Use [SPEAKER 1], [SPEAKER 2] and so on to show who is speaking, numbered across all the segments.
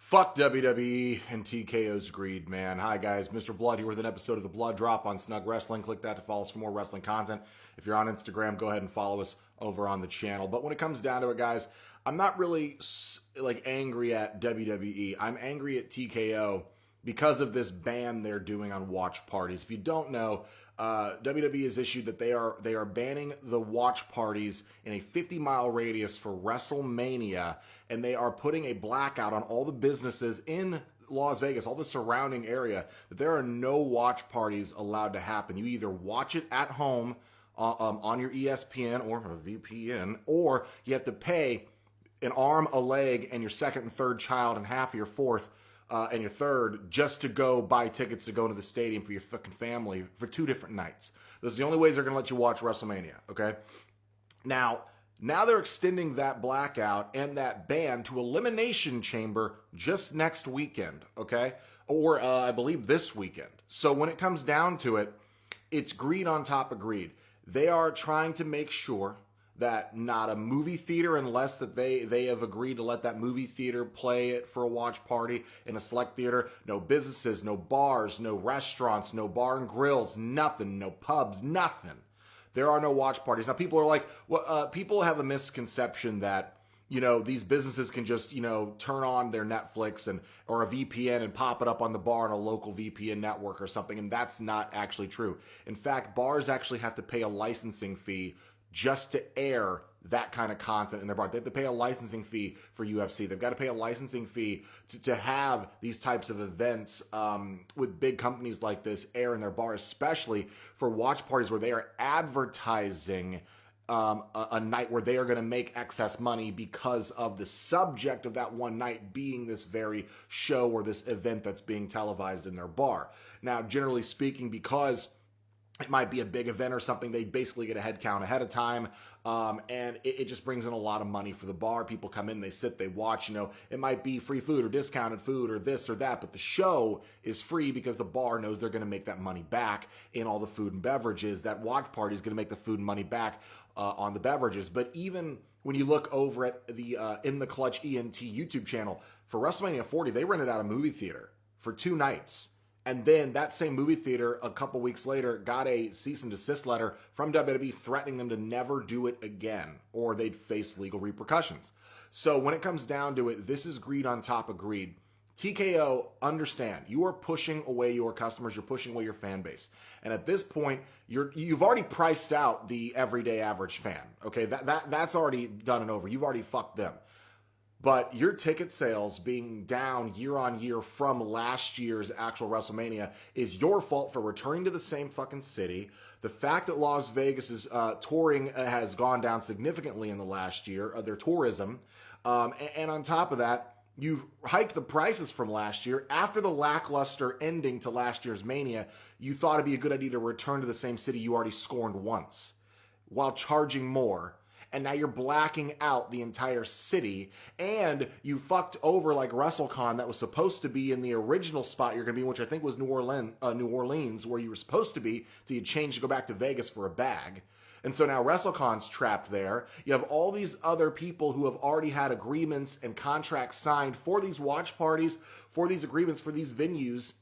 [SPEAKER 1] Fuck WWE and TKO's greed, man. Hi, guys. Mr. Bludd here with an episode of the Bludd Drop on Snug Wrestling. Click that to follow us for more wrestling content. If you're on Instagram, go ahead and follow us over on the channel. But when it comes down to it, guys, I'm not really angry at WWE. I'm angry at TKO because of this ban they're doing on watch parties. If you don't know, WWE has issued that they are banning the watch parties in a 50-mile radius for WrestleMania, and they are putting a blackout on all the businesses in Las Vegas, all the surrounding area, that there are no watch parties allowed to happen. You either watch it at home on your ESPN or a VPN, or you have to pay an arm, a leg, and your second and third child, and half of your fourth and your third, just to go buy tickets to go into the stadium for your fucking family for 2 different nights. Those are the only ways they're going to let you watch WrestleMania, okay? Now they're extending that blackout and that ban to Elimination Chamber just next weekend, okay? Or I believe this weekend. So when it comes down to it, it's greed on top of greed. They are trying to make sure that not a movie theater, unless that they have agreed to let that movie theater play it for a watch party in a select theater. No businesses, no bars, no restaurants, no bar and grills, nothing, no pubs, nothing. There are no watch parties. Now people are like, well, people have a misconception that, you know, these businesses can just, you know, turn on their Netflix or a VPN and pop it up on the bar on a local VPN network or something, and that's not actually true. In fact, bars actually have to pay a licensing fee just to air that kind of content in their bar. They have to pay a licensing fee for UFC. They've got to pay a licensing fee to have these types of events with big companies like this air in their bar, especially for watch parties where they are advertising a night where they are going to make excess money because of the subject of that one night being this very show or this event that's being televised in their bar. Now, generally speaking, because it might be a big event or something, they basically get a head count ahead of time, and it just brings in a lot of money for the bar. People come in, they sit, they watch. You know, it might be free food or discounted food or this or that, but the show is free because the bar knows they're going to make that money back in all the food and beverages. That watch party is going to make the food and money back on the beverages. But even when you look over at the In the Clutch ENT YouTube channel, for WrestleMania 40, they rented out a movie theater for 2 nights. And then that same movie theater, a couple weeks later, got a cease and desist letter from WWE threatening them to never do it again, or they'd face legal repercussions. So when it comes down to it, this is greed on top of greed. TKO, understand, you are pushing away your customers, you're pushing away your fan base. And at this point, you've already priced out the everyday average fan. Okay, that's already done and over. You've already fucked them. But your ticket sales being down year on year from last year's actual WrestleMania is your fault for returning to the same fucking city. The fact that Las Vegas's touring has gone down significantly in the last year, their tourism, and on top of that, you've hiked the prices from last year. After the lackluster ending to last year's Mania, you thought it'd be a good idea to return to the same city you already scorned once while charging more. And now you're blacking out the entire city, and you fucked over like WrestleCon that was supposed to be in the original spot you're going to be, which I think was New Orleans, where you were supposed to be, so you changed to go back to Vegas for a bag. And so now WrestleCon's trapped there. You have all these other people who have already had agreements and contracts signed for these watch parties, for these agreements, for these venues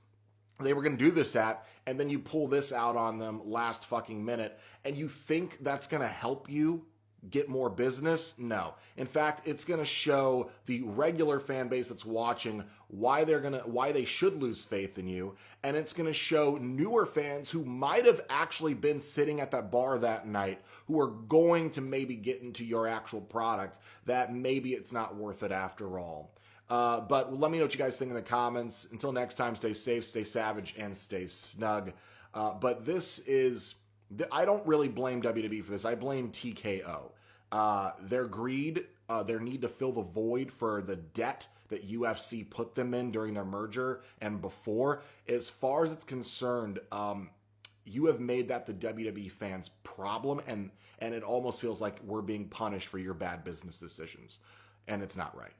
[SPEAKER 1] they were going to do this at, and then you pull this out on them last fucking minute, and you think that's going to help you get more business? No. In fact, it's going to show the regular fan base that's watching why they should lose faith in you, and it's going to show newer fans who might have actually been sitting at that bar that night, who are going to maybe get into your actual product, that maybe it's not worth it after all. But let me know what you guys think in the comments. Until next time, stay safe, stay savage, and stay snug. But this is, I don't really blame WWE for this. I blame TKO. Their greed, their need to fill the void for the debt that UFC put them in during their merger and before. As far as it's concerned, you have made that the WWE fans' problem, and it almost feels like we're being punished for your bad business decisions, and it's not right.